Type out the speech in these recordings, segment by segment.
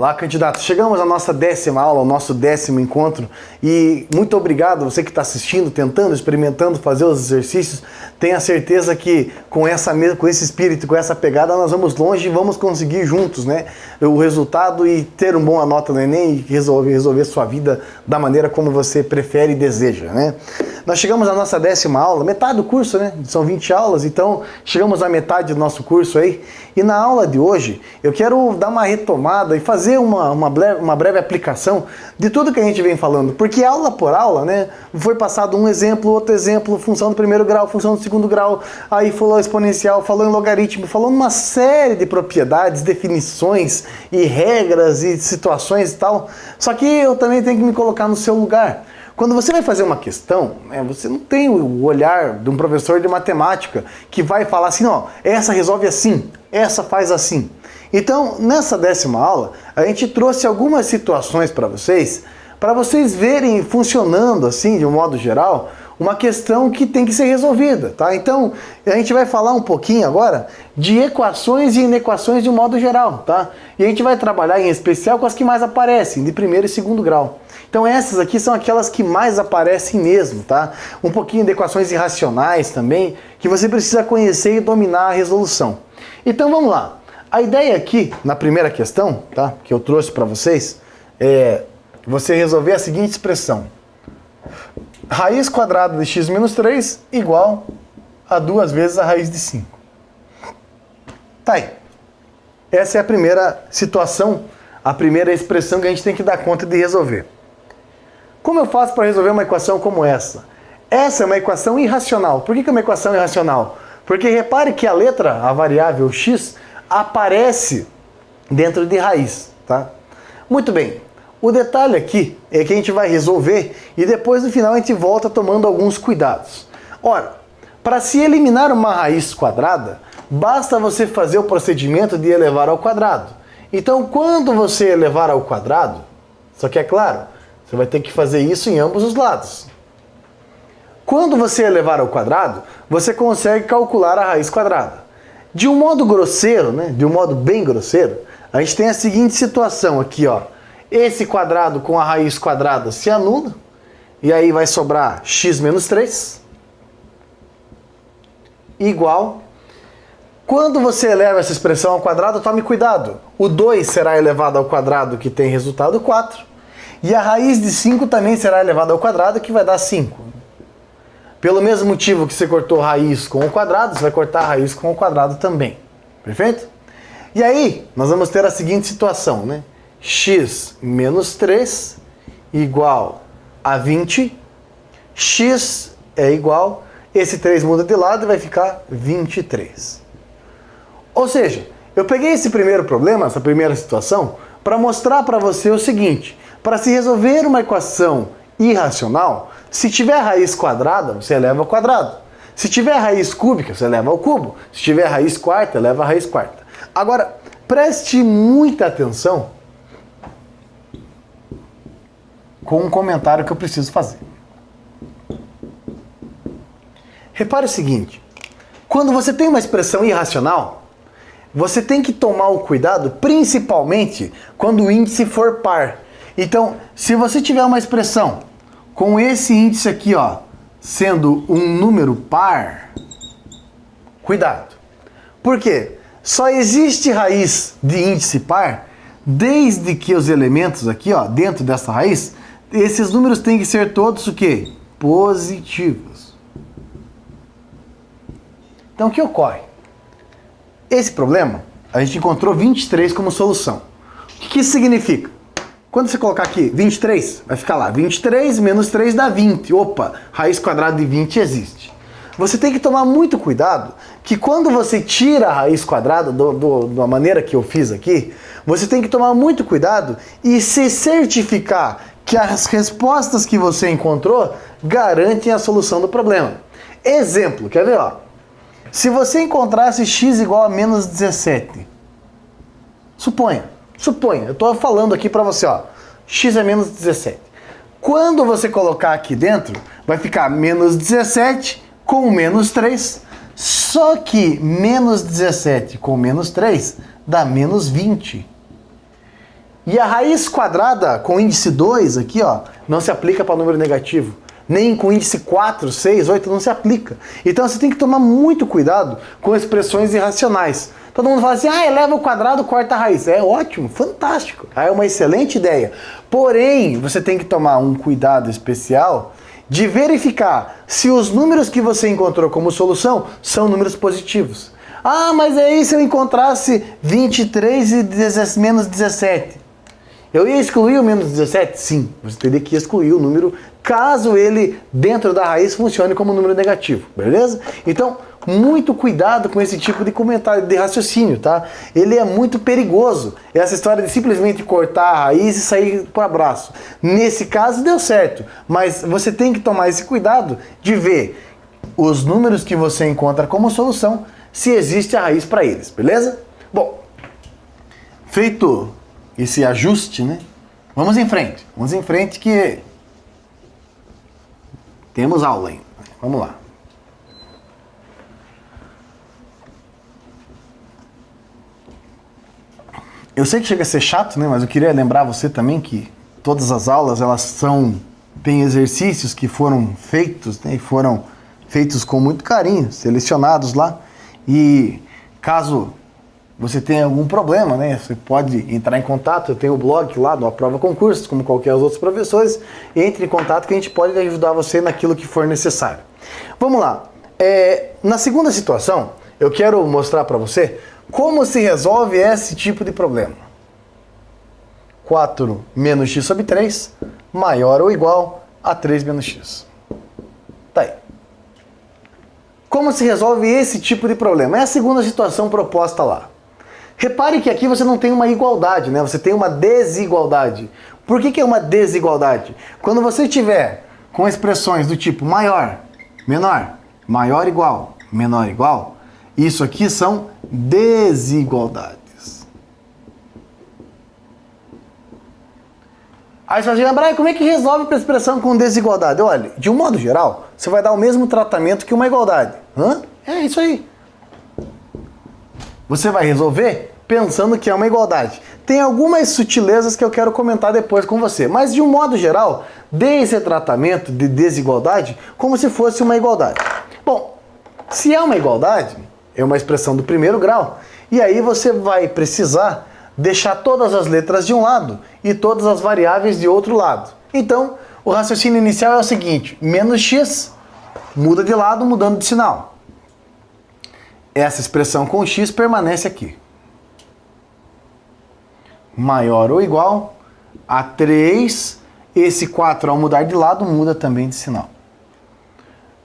Olá, candidato. Chegamos à nossa 10ª aula, ao nosso 10º encontro e muito obrigado você que está assistindo, tentando, experimentando fazer os exercícios. Tenha certeza que com esse espírito, com essa pegada, nós vamos longe e vamos conseguir juntos, né, o resultado e ter uma boa nota no Enem e resolver sua vida da maneira como você prefere e deseja, né? Nós chegamos à nossa 10ª aula, metade do curso, né? São 20 aulas, então chegamos à metade do nosso curso aí. E na aula de hoje eu quero dar uma retomada e fazer uma breve aplicação de tudo que a gente vem falando, porque aula por aula, né, foi passado um exemplo, outro exemplo, função do primeiro grau, função do segundo grau, aí falou exponencial, falou em logaritmo, falou uma série de propriedades, definições e regras e situações e tal. Só que eu também tenho que me colocar no seu lugar. Quando você vai fazer uma questão, você não tem o olhar de um professor de matemática que vai falar assim, ó, essa resolve assim, essa faz assim. Então, nessa 10ª aula, a gente trouxe algumas situações para vocês verem funcionando assim, de um modo geral, uma questão que tem que ser resolvida, tá? Então, a gente vai falar um pouquinho agora de equações e inequações de um modo geral, tá? E a gente vai trabalhar em especial com as que mais aparecem, de primeiro e segundo grau. Então essas aqui são aquelas que mais aparecem mesmo, tá? Um pouquinho de equações irracionais também, que você precisa conhecer e dominar a resolução. Então vamos lá. A ideia aqui, na primeira questão, tá, que eu trouxe para vocês, é você resolver a seguinte expressão. Raiz quadrada de x menos 3 igual a 2 vezes a raiz de 5. Tá aí. Essa é a primeira situação, a primeira expressão que a gente tem que dar conta de resolver. Como eu faço para resolver uma equação como essa? Essa é uma equação irracional. Por que é uma equação irracional? Porque repare que a letra, a variável x, aparece dentro de raiz, tá? Muito bem. O detalhe aqui é que a gente vai resolver e depois no final a gente volta tomando alguns cuidados. Ora, para se eliminar uma raiz quadrada, basta você fazer o procedimento de elevar ao quadrado. Então, quando você elevar ao quadrado, só que é claro, você vai ter que fazer isso em ambos os lados. Quando você elevar ao quadrado, você consegue calcular a raiz quadrada. De um modo grosseiro, né, de um modo bem grosseiro, a gente tem a seguinte situação aqui, ó. Esse quadrado com a raiz quadrada se anula, e aí vai sobrar x menos 3, igual. Quando você eleva essa expressão ao quadrado, tome cuidado. O 2 será elevado ao quadrado, que tem resultado 4. E a raiz de 5 também será elevada ao quadrado, que vai dar 5. Pelo mesmo motivo que você cortou raiz com o quadrado, você vai cortar a raiz com o quadrado também. Perfeito? E aí, nós vamos ter a seguinte situação, né? X menos 3 igual a 20. X é igual, esse 3 muda de lado e vai ficar 23. Ou seja, eu peguei esse primeiro problema, essa primeira situação, para mostrar para você o seguinte. Para se resolver uma equação irracional, se tiver raiz quadrada, você eleva ao quadrado. Se tiver raiz cúbica, você eleva ao cubo. Se tiver raiz quarta, eleva a raiz quarta. Agora, preste muita atenção com um comentário que eu preciso fazer. Repare o seguinte, quando você tem uma expressão irracional, você tem que tomar o cuidado, principalmente quando o índice for par. Então, se você tiver uma expressão com esse índice aqui, ó, sendo um número par, cuidado. Por quê? Só existe raiz de índice par desde que os elementos aqui, ó, dentro dessa raiz, esses números têm que ser todos o quê? Positivos. Então, o que ocorre? Esse problema, a gente encontrou 23 como solução. O que isso significa? Quando você colocar aqui 23, vai ficar lá 23 menos 3 dá 20. Opa, raiz quadrada de 20 existe. Você tem que tomar muito cuidado que quando você tira a raiz quadrada da maneira que eu fiz aqui, você tem que tomar muito cuidado e se certificar que as respostas que você encontrou garantem a solução do problema. Exemplo, quer ver? Ó? Se você encontrasse x igual a menos 17, suponha, eu estou falando aqui para você, ó, x é menos 17. Quando você colocar aqui dentro, vai ficar menos 17 com menos 3, só que menos 17 com menos 3 dá menos 20. E a raiz quadrada com índice 2 aqui, ó, não se aplica para número negativo. Nem com índice 4, 6, 8 não se aplica. Então você tem que tomar muito cuidado com expressões irracionais. Todo mundo fala assim, eleva o quadrado, corta a raiz. É ótimo, fantástico. É uma excelente ideia. Porém, você tem que tomar um cuidado especial de verificar se os números que você encontrou como solução são números positivos. Mas aí se eu encontrasse 23 e menos 17. Eu ia excluir o menos 17? Sim, você teria que excluir o número caso ele, dentro da raiz, funcione como número negativo, beleza? Então, muito cuidado com esse tipo de comentário, de raciocínio, tá? Ele é muito perigoso. Essa história de simplesmente cortar a raiz e sair pro abraço. Nesse caso, deu certo, mas você tem que tomar esse cuidado de ver os números que você encontra como solução, se existe a raiz para eles, beleza? Bom, feito esse ajuste, né? Vamos em frente. Vamos em frente que temos aula ainda. Vamos lá. Eu sei que chega a ser chato, né? Mas eu queria lembrar você também que todas as aulas, elas têm exercícios que foram feitos, né? E foram feitos com muito carinho, selecionados lá. E caso você tenha algum problema, né? Você pode entrar em contato, eu tenho o blog lá do Aprova Concursos, como qualquer outros professores, entre em contato que a gente pode ajudar você naquilo que for necessário. Vamos lá. Na segunda situação, eu quero mostrar para você como se resolve esse tipo de problema. 4 menos x sobre 3 maior ou igual a 3 menos x. Tá aí. Como se resolve esse tipo de problema? É a segunda situação proposta lá. Repare que aqui você não tem uma igualdade, né? Você tem uma desigualdade. Por que é uma desigualdade? Quando você tiver com expressões do tipo maior, menor, maior igual, menor igual, isso aqui são desigualdades. Aí você vai lembrar, como é que resolve a expressão com desigualdade? Olha, de um modo geral, você vai dar o mesmo tratamento que uma igualdade. É isso aí. Você vai resolver pensando que é uma igualdade. Tem algumas sutilezas que eu quero comentar depois com você, mas de um modo geral, dê esse tratamento de desigualdade como se fosse uma igualdade. Bom, se é uma igualdade, é uma expressão do primeiro grau, e aí você vai precisar deixar todas as letras de um lado e todas as variáveis de outro lado. Então, o raciocínio inicial é o seguinte, menos x muda de lado mudando de sinal. Essa expressão com x permanece aqui. Maior ou igual a 3, esse 4 ao mudar de lado muda também de sinal.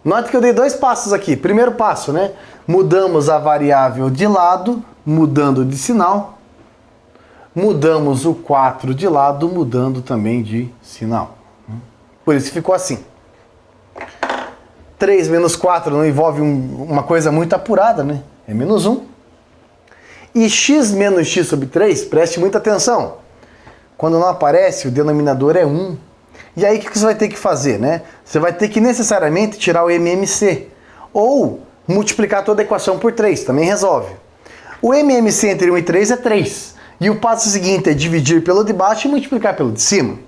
Note que eu dei dois passos aqui. Primeiro passo, né? Mudamos a variável de lado, mudando de sinal. Mudamos o 4 de lado, mudando também de sinal. Por isso ficou assim. 3 menos 4 não envolve uma coisa muito apurada, né? É menos 1. E x menos x sobre 3, preste muita atenção. Quando não aparece, o denominador é 1. E aí o que você vai ter que fazer, né? Você vai ter que necessariamente tirar o MMC. Ou multiplicar toda a equação por 3, também resolve. O MMC entre 1 e 3 é 3. E o passo seguinte é dividir pelo de baixo e multiplicar pelo de cima.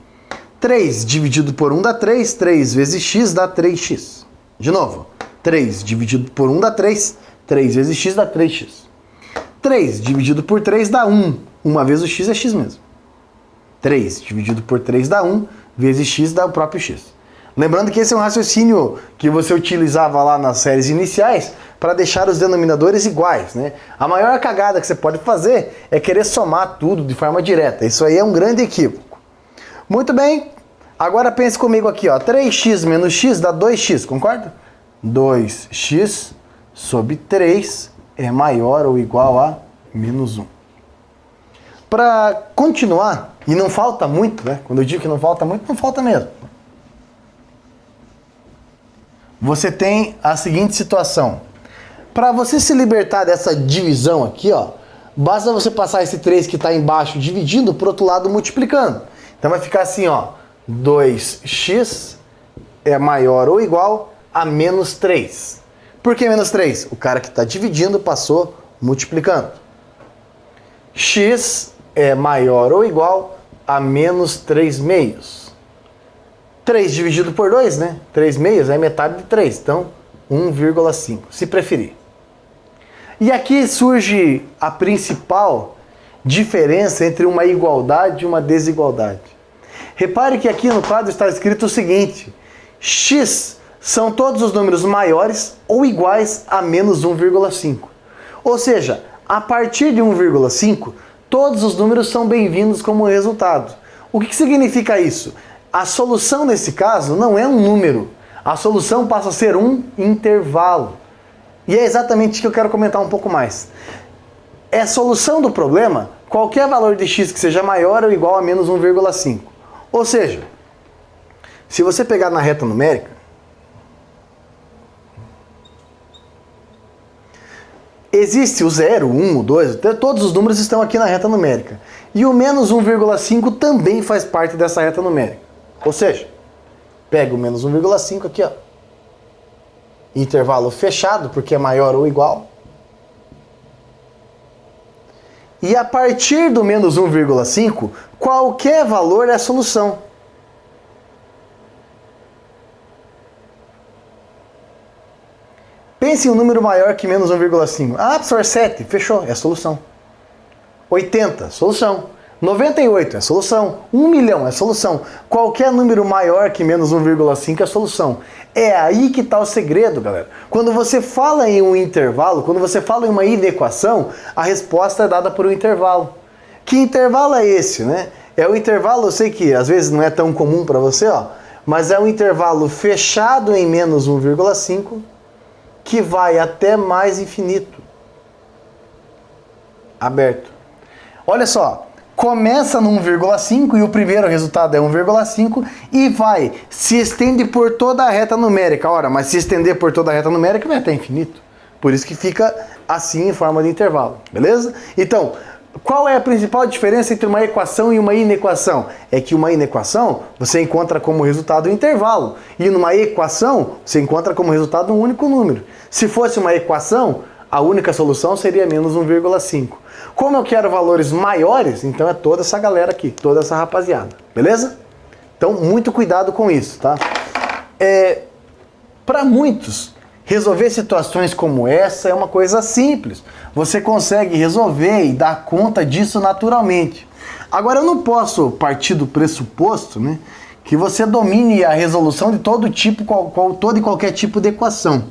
3 dividido por 1 dá 3, 3 vezes x dá 3x. De novo, 3 dividido por 1 dá 3, 3 vezes x dá 3x. 3 dividido por 3 dá 1, 1 vezes o x é x mesmo. 3 dividido por 3 dá 1, vezes x dá o próprio x. Lembrando que esse é um raciocínio que você utilizava lá nas séries iniciais para deixar os denominadores iguais, né? A maior cagada que você pode fazer é querer somar tudo de forma direta. Isso aí é um grande equívoco. Muito bem, agora pense comigo aqui, ó. 3x menos x dá 2x, concorda? 2x sobre 3 é maior ou igual a menos 1. Para continuar, e não falta muito, né? Quando eu digo que não falta muito, não falta mesmo. Você tem a seguinte situação. Para você se libertar dessa divisão aqui, ó, basta você passar esse 3 que está embaixo dividindo, para o outro lado multiplicando. Então vai ficar assim, ó, 2x é maior ou igual a menos 3. Por que menos 3? O cara que está dividindo passou multiplicando. X é maior ou igual a menos 3 meios. 3 dividido por 2, né? 3 meios é metade de 3, então 1,5, se preferir. E aqui surge a principal diferença entre uma igualdade e uma desigualdade. Repare que aqui no quadro está escrito o seguinte: x são todos os números maiores ou iguais a menos 1,5. Ou seja, a partir de 1,5, todos os números são bem-vindos como resultado. O que significa isso? A solução nesse caso não é um número. A solução passa a ser um intervalo. E é exatamente isso que eu quero comentar um pouco mais. É a solução do problema qualquer valor de x que seja maior ou igual a menos 1,5. Ou seja, se você pegar na reta numérica, existe o 0, o 1, o 2, todos os números estão aqui na reta numérica. E o menos 1,5 também faz parte dessa reta numérica. Ou seja, pega o menos 1,5 aqui, ó. Intervalo fechado, porque é maior ou igual. E a partir do menos 1,5, qualquer valor é a solução. Pense em um número maior que menos 1,5. Ah, professor, 7. Fechou, é a solução. 80, solução. 98 é a solução. 1 milhão é a solução. Qualquer número maior que menos 1,5 é a solução. É aí que está o segredo, galera. Quando você fala em um intervalo, quando você fala em uma inequação, a resposta é dada por um intervalo. Que intervalo é esse, né? É o intervalo, eu sei que às vezes não é tão comum para você, ó, mas é um intervalo fechado em menos 1,5 que vai até mais infinito. Aberto. Olha só. Começa no 1,5 e o primeiro resultado é 1,5 e vai, se estende por toda a reta numérica. Ora, mas se estender por toda a reta numérica vai até infinito. Por isso que fica assim em forma de intervalo, beleza? Então, qual é a principal diferença entre uma equação e uma inequação? É que uma inequação você encontra como resultado um intervalo e numa equação você encontra como resultado um único número. Se fosse uma equação, a única solução seria menos 1,5. Como eu quero valores maiores, então é toda essa galera aqui, toda essa rapaziada, beleza? Então, muito cuidado com isso, tá? Para muitos, resolver situações como essa é uma coisa simples. Você consegue resolver e dar conta disso naturalmente. Agora, eu não posso partir do pressuposto, né, que você domine a resolução de todo tipo, todo e qualquer tipo de equação.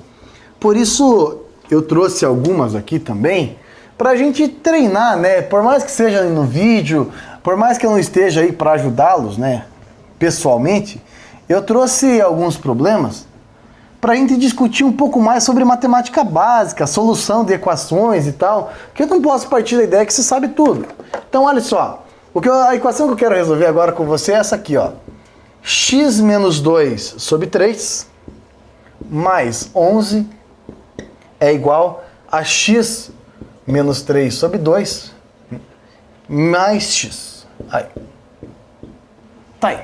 Por isso, eu trouxe algumas aqui também, pra gente treinar, né? Por mais que seja no vídeo, por mais que eu não esteja aí para ajudá-los, né, pessoalmente, eu trouxe alguns problemas pra gente discutir um pouco mais sobre matemática básica, solução de equações e tal, porque eu não posso partir da ideia que você sabe tudo. Então, olha só, a equação que eu quero resolver agora com você é essa aqui, ó. X menos 2 sobre 3 mais 11 é igual a x menos 3 sobre 2 mais x. Aí. Tá aí.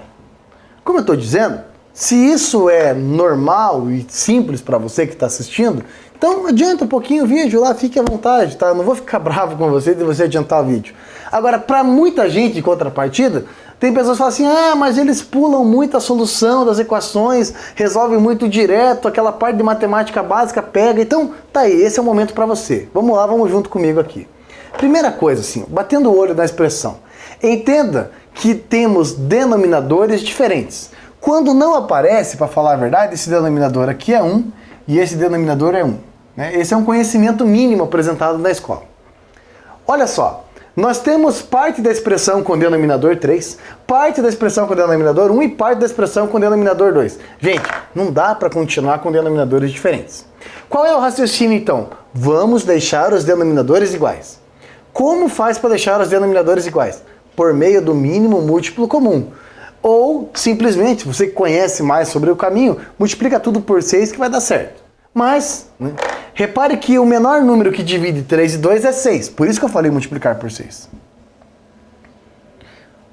Como eu estou dizendo, se isso é normal e simples para você que está assistindo, então adianta um pouquinho o vídeo lá, fique à vontade, tá? Eu não vou ficar bravo com você de você adiantar o vídeo. Agora, para muita gente, em contrapartida, tem pessoas que falam assim, ah, mas eles pulam muito a solução das equações, resolvem muito direto, aquela parte de matemática básica pega. Então, tá aí, esse é o momento para você. Vamos lá, vamos junto comigo aqui. Primeira coisa, assim, batendo o olho na expressão. Entenda que temos denominadores diferentes. Quando não aparece, para falar a verdade, esse denominador aqui é 1 e esse denominador é 1. Né? Esse é um conhecimento mínimo apresentado na escola. Olha só. Nós temos parte da expressão com denominador 3, parte da expressão com denominador 1 e parte da expressão com denominador 2. Gente, não dá para continuar com denominadores diferentes. Qual é o raciocínio então? Vamos deixar os denominadores iguais. Como faz para deixar os denominadores iguais? Por meio do mínimo múltiplo comum. Ou, simplesmente, você que conhece mais sobre o caminho, multiplica tudo por 6 que vai dar certo. Mas, né, repare que o menor número que divide 3 e 2 é 6. Por isso que eu falei multiplicar por 6.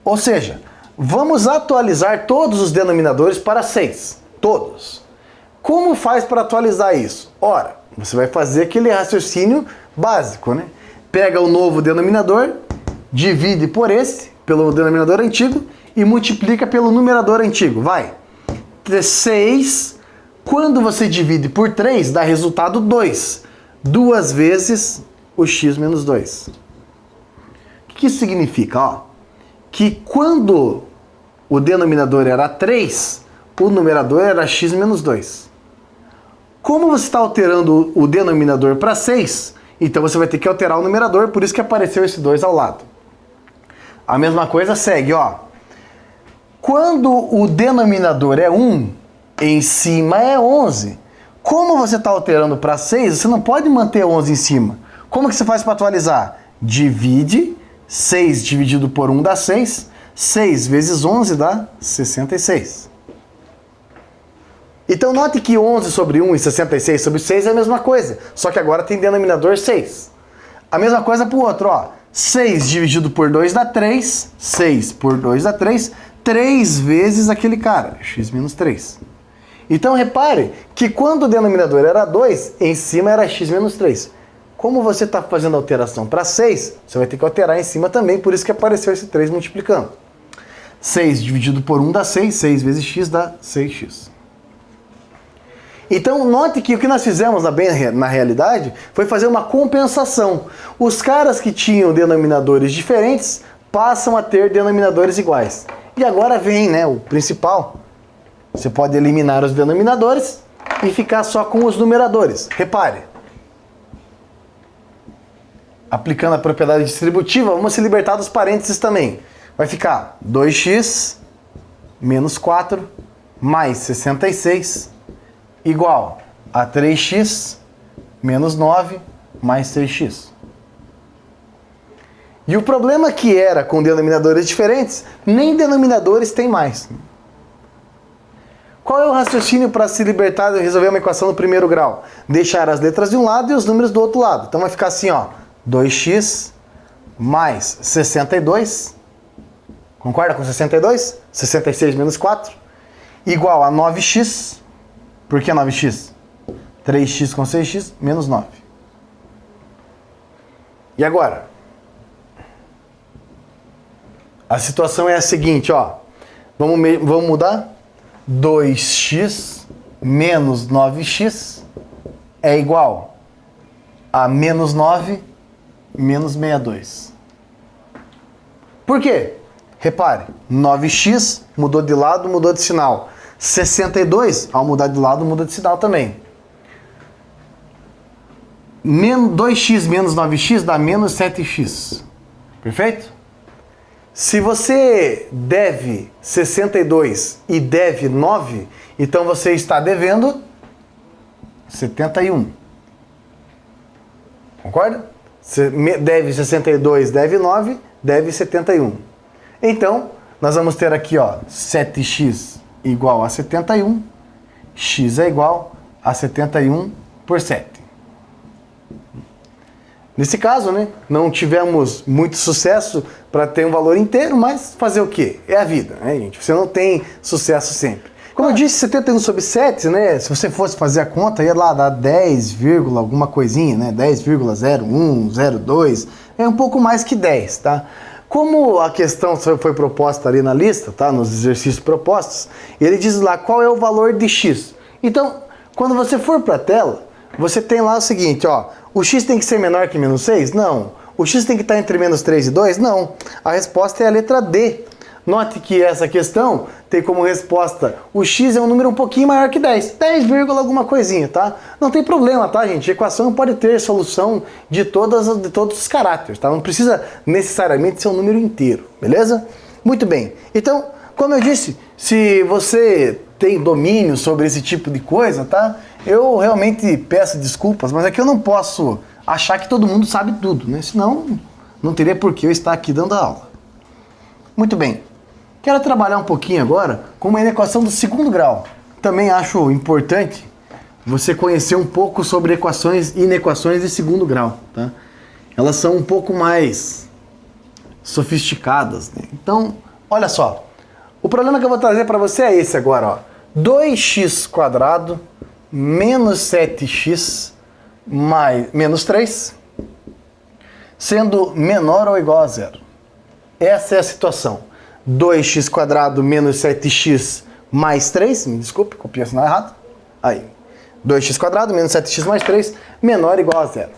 Ou seja, vamos atualizar todos os denominadores para 6. Todos. Como faz para atualizar isso? Ora, você vai fazer aquele raciocínio básico, né? Pega o novo denominador, divide por esse, pelo denominador antigo e multiplica pelo numerador antigo. Vai. 6, quando você divide por 3, dá resultado 2. 2 vezes o x menos 2. O que isso significa? Ó, que quando o denominador era 3, o numerador era x menos 2. Como você está alterando o denominador para 6, então você vai ter que alterar o numerador, por isso que apareceu esse 2 ao lado. A mesma coisa segue, ó. Quando o denominador é 1, em cima é 11. Como você está alterando para 6, você não pode manter 11 em cima. Como que você faz para atualizar? Divide, 6 dividido por 1 dá 6, 6 vezes 11 dá 66. Então note que 11 sobre 1 e 66 sobre 6 é a mesma coisa, só que agora tem denominador 6. A mesma coisa para o outro, ó. 6 dividido por 2 dá 3, 6 por 2 dá 3, 3 vezes aquele cara, x menos 3. Então repare que quando o denominador era 2, em cima era x menos 3. Como você está fazendo a alteração para 6, você vai ter que alterar em cima também, por isso que apareceu esse 3 multiplicando. 6 dividido por 1 dá 6, 6 vezes x dá 6x. Então, note que o que nós fizemos na realidade foi fazer uma compensação. Os caras que tinham denominadores diferentes passam a ter denominadores iguais. E agora vem, né, o principal. Você pode eliminar os denominadores e ficar só com os numeradores. Repare. Aplicando a propriedade distributiva, vamos se libertar dos parênteses também. Vai ficar 2x menos 4 mais 66 igual a 3x menos 9 mais 6x. E o problema que era com denominadores diferentes, nem denominadores tem mais. Qual é o raciocínio para se libertar e resolver uma equação no primeiro grau? Deixar as letras de um lado e os números do outro lado. Então vai ficar assim, ó, 2x mais 62, concorda com 62? 66 menos 4, igual a 9x. Por que 9x? 3x com 6x menos 9. E agora? A situação é a seguinte, ó. Vamos mudar? 2x menos 9x é igual a menos 9 menos 62. Por quê? Repare, 9x mudou de lado, mudou de sinal. 62, ao mudar de lado, muda de sinal também. 2x menos 9x dá menos 7x. Perfeito? Se você deve 62 e deve 9, então você está devendo 71. Concorda? Você deve 62, deve 9, deve 71. Então, nós vamos ter aqui, ó, 7x igual a 71, x é igual a 71 por 7. Nesse caso, né, não tivemos muito sucesso para ter um valor inteiro, mas fazer o quê? É a vida, né, gente? Você não tem sucesso sempre. Como eu disse, 71 sobre 7, né, se você fosse fazer a conta, ia lá dar 10, alguma coisinha, né, 10,0102, é um pouco mais que 10, tá? Como a questão foi proposta ali na lista, tá, nos exercícios propostos, ele diz lá qual é o valor de x. Então, quando você for para a tela, você tem lá o seguinte, ó, o x tem que ser menor que menos 6? Não. O x tem que estar entre menos 3 e 2? Não. A resposta é a letra D. Note que essa questão tem como resposta o x é um número um pouquinho maior que 10. 10, alguma coisinha, tá? Não tem problema, tá, gente? A equação pode ter solução de todos os caráteres, tá? Não precisa necessariamente ser um número inteiro, beleza? Muito bem. Então, como eu disse, se você tem domínio sobre esse tipo de coisa, tá? Eu realmente peço desculpas, mas é que eu não posso achar que todo mundo sabe tudo, né? Senão, não teria por que eu estar aqui dando aula. Muito bem. Quero trabalhar um pouquinho agora com uma equação do segundo grau. Também acho importante você conhecer um pouco sobre equações e inequações de segundo grau, tá? Elas são um pouco mais sofisticadas, né? Então, olha só. O problema que eu vou trazer para você é esse agora, ó. 2x² menos 7x menos 3, sendo menor ou igual a 0. essa é a situação. 2x² menos 7x mais 3, me desculpe, copiei o sinal errado. Aí, 2x² menos 7x mais 3 menor ou igual a zero.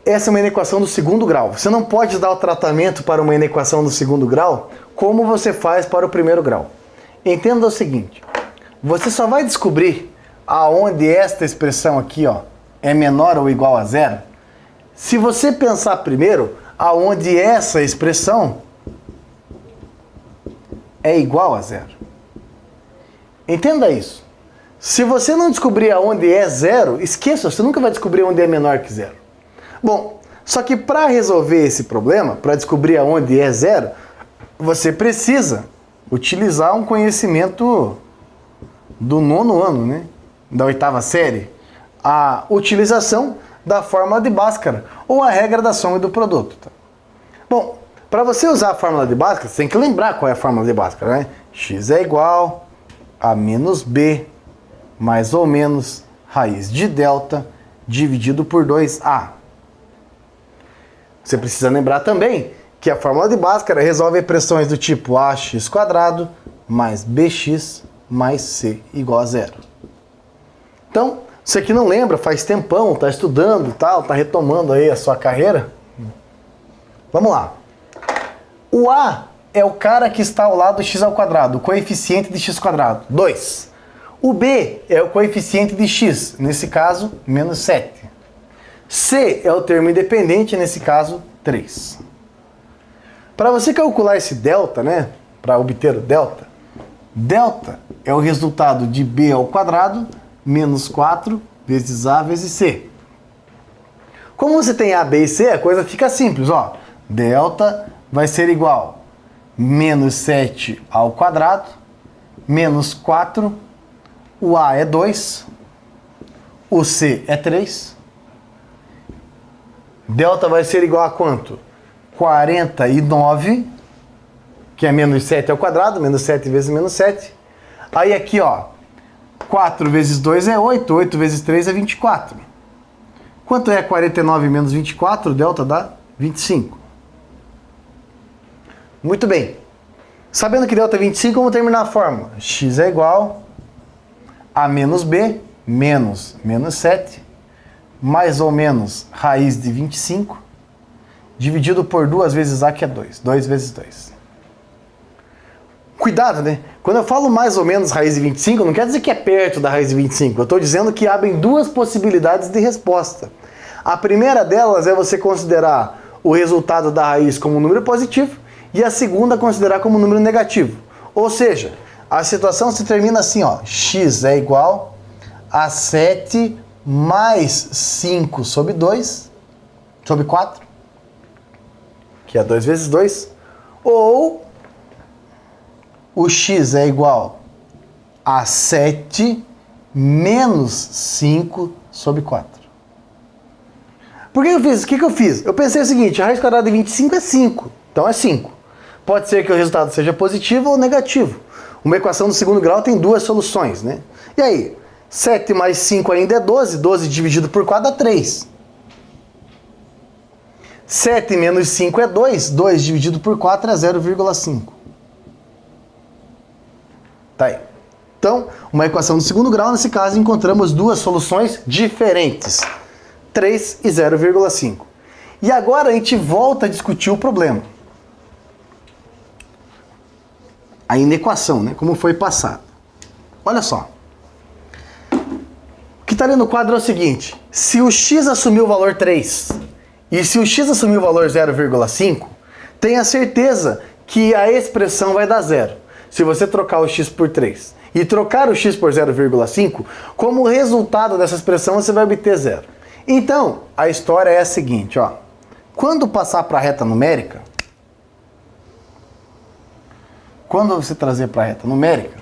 Essa é uma inequação do segundo grau. Você não pode dar o tratamento para uma inequação do segundo grau como você faz para o primeiro grau. Entenda o seguinte, você só vai descobrir aonde esta expressão aqui, ó, é menor ou igual a zero se você pensar primeiro aonde essa expressão é igual a zero. Entenda isso. Se você não descobrir aonde é zero, esqueça, você nunca vai descobrir onde é menor que zero. Bom, só que para resolver esse problema, para descobrir aonde é zero, você precisa utilizar um conhecimento do 9º ano, né? Da 8ª série, a utilização da fórmula de Bhaskara, ou a regra da soma e do produto. Tá? Bom, para você usar a fórmula de Bhaskara, você tem que lembrar qual é a fórmula de Bhaskara, né? X é igual a menos B, mais ou menos, raiz de delta, dividido por 2A. Você precisa lembrar também que a fórmula de Bhaskara resolve expressões do tipo ax² mais bx mais c igual a zero. Então, você que não lembra, faz tempão, está estudando e tal, está retomando aí a sua carreira. Vamos lá. O A é o cara que está ao lado do x², o coeficiente de x², 2. O B é o coeficiente de x, nesse caso, menos 7. C é o termo independente, nesse caso, 3. Para você calcular esse delta, né, para obter o delta, delta é o resultado de B ao quadrado menos 4 vezes A vezes C. Como você tem A, B e C, a coisa fica simples, ó. Delta vai ser igual a menos 7 ao quadrado, menos 4, o A é 2, o C é 3. Delta vai ser igual a quanto? 49, que é menos 7 ao quadrado, menos 7 vezes menos 7. Aí aqui, ó, 4 vezes 2 é 8, 8 vezes 3 é 24. Quanto é 49 menos 24? Delta dá 25. Muito bem. Sabendo que delta é 25, vamos terminar a fórmula. X é igual a menos B, menos 7, mais ou menos raiz de 25, dividido por 2 vezes A, que é 2. 2 vezes 2. Cuidado, né? Quando eu falo mais ou menos raiz de 25, não quer dizer que é perto da raiz de 25. Eu estou dizendo que abrem duas possibilidades de resposta. A primeira delas é você considerar o resultado da raiz como um número positivo e a segunda considerar como um número negativo. Ou seja, a situação se termina assim, ó. X é igual a 7 mais 5 sobre 2, sobre 4, que é 2 vezes 2, ou o x é igual a 7 menos 5 sobre 4. Por que eu fiz? O que eu fiz? Eu pensei o seguinte, a raiz quadrada de 25 é 5, então é 5. Pode ser que o resultado seja positivo ou negativo. Uma equação do segundo grau tem duas soluções, né? E aí, 7 mais 5 ainda é 12, 12 dividido por 4 dá 3. 7 menos 5 é 2, 2 dividido por 4 é 0,5. Tá aí. Então, uma equação do segundo grau, nesse caso, encontramos duas soluções diferentes. 3 e 0,5. E agora a gente volta a discutir o problema. A inequação, né? Como foi passado. Olha só. O que está ali no quadro é o seguinte. Se o x assumiu o valor 3 e se o x assumiu o valor 0,5, tenha certeza que a expressão vai dar zero. Se você trocar o x por 3 e trocar o x por 0,5, como resultado dessa expressão você vai obter zero. Então, a história é a seguinte, ó. Quando passar para a reta numérica, quando você trazer para a reta numérica,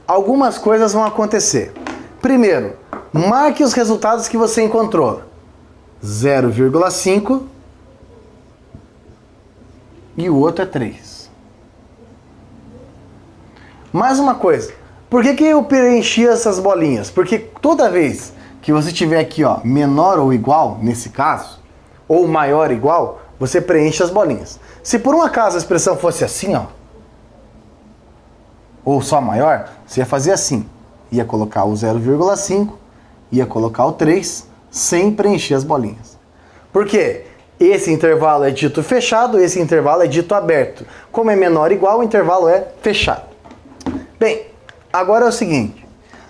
algumas coisas vão acontecer. Primeiro, marque os resultados que você encontrou. 0,5 e o outro é 3. Mais uma coisa, por que eu preenchi essas bolinhas? Porque toda vez que você tiver aqui, ó, menor ou igual, nesse caso, ou maior ou igual, você preenche as bolinhas. Se por um acaso a expressão fosse assim, ó, ou só maior, você ia fazer assim. Ia colocar o 0,5, ia colocar o 3, sem preencher as bolinhas. Por quê? Esse intervalo é dito fechado, esse intervalo é dito aberto. Como é menor ou igual, o intervalo é fechado. Bem, agora é o seguinte.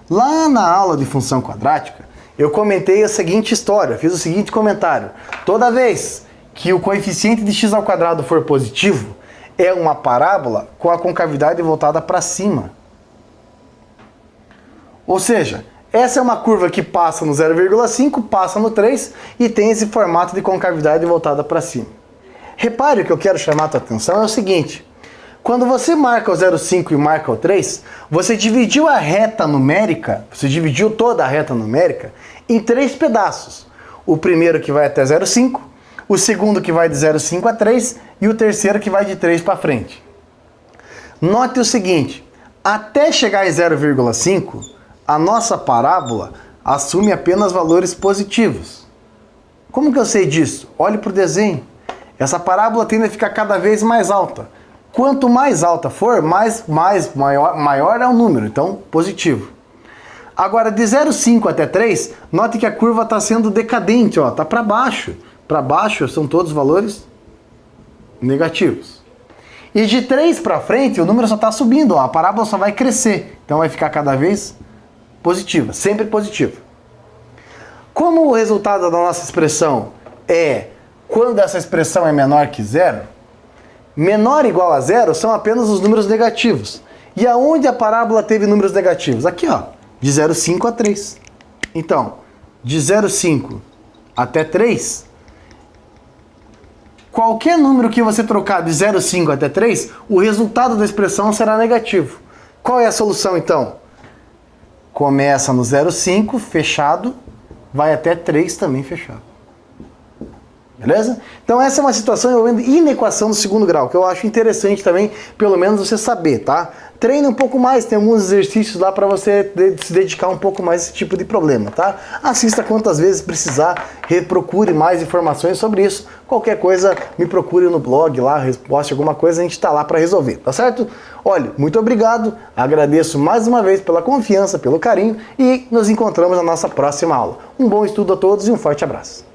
Lá na aula de função quadrática, eu comentei a seguinte história, fiz o seguinte comentário. Toda vez que o coeficiente de x ao quadrado for positivo, é uma parábola com a concavidade voltada para cima. Ou seja, essa é uma curva que passa no 0,5, passa no 3 e tem esse formato de concavidade voltada para cima. Repare, o que eu quero chamar a tua atenção é o seguinte. Quando você marca o 0,5 e marca o 3, você dividiu a reta numérica, você dividiu toda a reta numérica em 3 pedaços. O primeiro que vai até 0,5, o segundo que vai de 0,5 a 3 e o terceiro que vai de 3 para frente. Note o seguinte, até chegar em 0,5, a nossa parábola assume apenas valores positivos. Como que eu sei disso? Olhe para o desenho. Essa parábola tende a ficar cada vez mais alta. Quanto mais alta for, maior é o número, então positivo. Agora, de 0,5 até 3, note que a curva está sendo decadente, está para baixo. Para baixo são todos valores negativos. E de 3 para frente, o número só está subindo, a parábola só vai crescer. Então vai ficar cada vez positiva, sempre positiva. Como o resultado da nossa expressão é quando essa expressão é menor que zero, menor ou igual a zero são apenas os números negativos. E aonde a parábola teve números negativos? Aqui, de 0,5 a 3. Então, de 0,5 até 3, qualquer número que você trocar de 0,5 até 3, o resultado da expressão será negativo. Qual é a solução, então? Começa no 0,5, fechado, vai até 3 também fechado. Beleza? Então essa é uma situação envolvendo inequação do segundo grau, que eu acho interessante também, pelo menos você saber, tá? Treine um pouco mais, tem alguns exercícios lá para você se dedicar um pouco mais a esse tipo de problema, tá? Assista quantas vezes precisar, procure mais informações sobre isso. Qualquer coisa, me procure no blog lá, poste alguma coisa, a gente tá lá para resolver, tá certo? Olha, muito obrigado, agradeço mais uma vez pela confiança, pelo carinho e nos encontramos na nossa próxima aula. Um bom estudo a todos e um forte abraço.